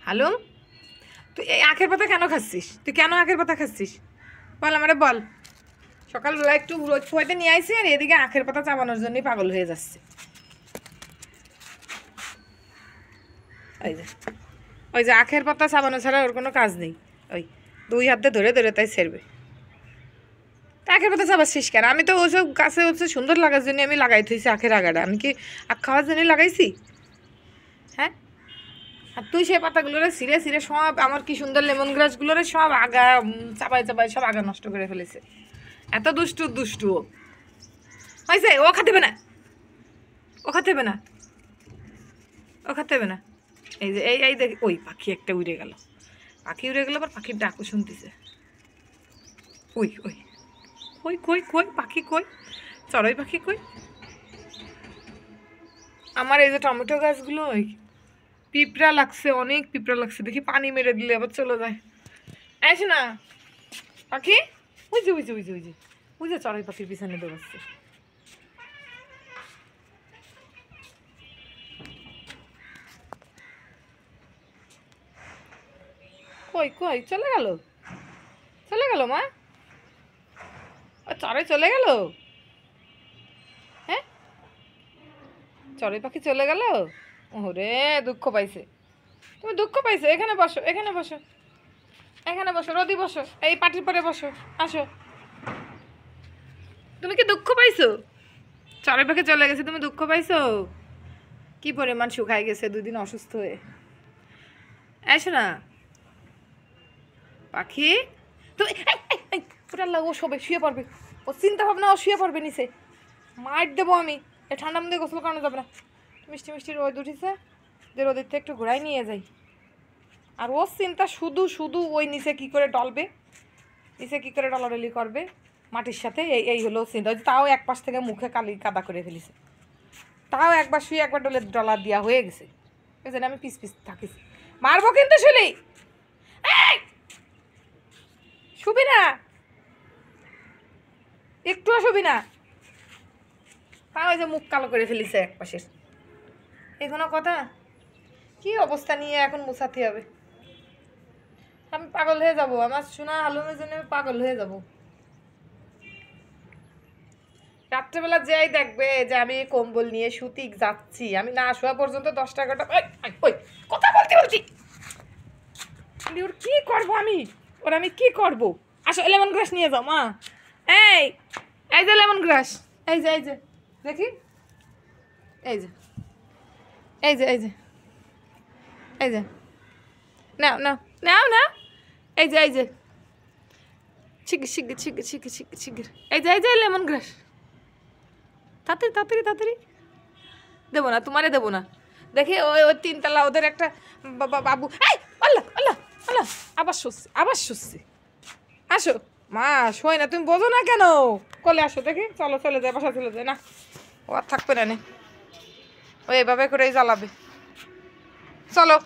Hello, তুই এই আখের পাতা কেন খাচ্ছিস? তুই কেন আখের পাতা খাচ্ছিস বল আমারে, বল। সকালবেলা একটু রোজ ফোয়াইতে নিয়ে আইসি, আর এদিকে আখের পাতা চাবানোর জন্যই পাগল হয়ে যাচ্ছে। ওই যে আখের পাতা চাবানো ছাড়া ওর কোনো কাজ নেই। ওই 2 হাতে ধরে ধরে তাই সেরবে। আখের পাতা চাবাচ্ছিস কেন? আমি তো ওসব গাছে হচ্ছে সুন্দর লাগার জন্য আমি লাগাই থইছি আখের আগাটা। আমি কি আখ খাওয়ার জন্য লাগাইছি? হ্যাঁ, আর তুই সেই পাতাগুলোরে ছিঁড়ে ছিঁড়ে সব আমার কি সুন্দর লেমন গ্রাসগুলোরে সব আগা চাবাই চাবাই সব আগা নষ্ট করে ফেলেছে। এত দুষ্টু দুষ্টু হয়েছে। ও খাতে হবে না, ও খাতে হবে না, ও খাতে হবে না। এই যে এই দেখ, ওই পাখি একটা উড়ে গেল, পাখি উড়ে গেল, আবার পাখির ডাকও শুনতেছে। ওই ওই কই কই কই পাখি কই, চড়াই পাখি কই? আমার এই যে টমেটো গাছগুলো ওই পিঁপড়া লাগছে, অনেক পিঁপড়া লাগছে, দেখি পানি মেরে দিলে আবার চলে যায়। আসে না পাখি, ওই যে ওই যে ওই যে ওই যে ওই যে চড়াই পাখির পিছনে দৌড়াচ্ছে। কই কই চলে গেল, চলে গেল মা, চড়াই চলে গেল। হ্যাঁ, চড়াই পাখি চলে গেল। ওরে দুঃখ পাইছে, তুমি দুঃখ পাইছো। এখানে বসো, এখানে বসো, এখানে বসো, রোদি বসো, এই পাটির পরে বসো, আসো। তুমি কি দুঃখ পাইছো? চড়াই পাখি চলে গেছে, তুমি দুঃখ পাইছো? কি পরিমাণ শুকাই গেছে 2 দিন অসুস্থ হয়ে। এসো না পাখি, তুমি ও শোবে, শুয়ে পড়বে, ও চিন্তা ভাবনা, ও শুয়ে পড়বে নিচে, মার দেবো আমি। এই ঠান্ডার মধ্যে গোসল করানো যাবে না। মিষ্টি মিষ্টি রোদ উঠেছে, যে রোদের থেকে একটু ঘোরাই নিয়ে যাই। আর ওর চিন্তা শুধু শুধু ওই নিচে কি করে ডলবে, নিচে কি করে ডলাডলি করবে মাটির সাথে, এই হলো চিন্তা। তাও এক পাশ থেকে মুখে কাদা করে ফেলেছে, তাও একবার শুয়ে একবার ডলার দেওয়া হয়ে গেছে। ওই জন্য আমি পিস পিস থাকিস, মারবো কিন্তু শুলি। শুবি না, একটুও শুবি না। তাও ওই যে মুখ কালো করে ফেলিছে এক পাশের। এই কোনো কথা? কি অবস্থা নিয়ে এখন মুছাতে হবে। আমি পাগল হয়ে যাব, আমার সোনা আলমের জন্য আমি পাগল হয়ে যাব। রাত্রেবেলা যেই দেখবে যে আমি কম্বল নিয়ে শুতে যাচ্ছি, আমি না শোয়া পর্যন্ত 10টা 11টা। ওই কথা বলতে বলছি, ওর কি করবো আমি, ওর আমি কি করব? আসো লেমন গ্রাস নিয়ে যাও মা। এই এই যে লেমন গ্রাস, এই যে দেখি, এই যে এই যে এই যে এই যে নাও নাও নাও না, এই যে শিগগির শিগগির শিগগির শিগগির শিগগির শিগগির, এই যে লেমন গ্রাস, তাড়াতাড়ি তাড়াতাড়ি তাড়াতাড়ি। দেবো না, তোমারে দেবো না। দেখি ওই 3 তলা ওদের একটা বাবু। আল্লাহ আল্লাহ আল্লাহ, আবার শুচ্ছি আবার শুচ্ছি। আসো মা, শোয় না, তুমি বোঝো না কেন? কলে আসো দেখি, চলো চলে যায়, বাসা চলে যায়। না, ও আর থাকবে না, ও এভাবে করেই জ্বালাবে। চলো।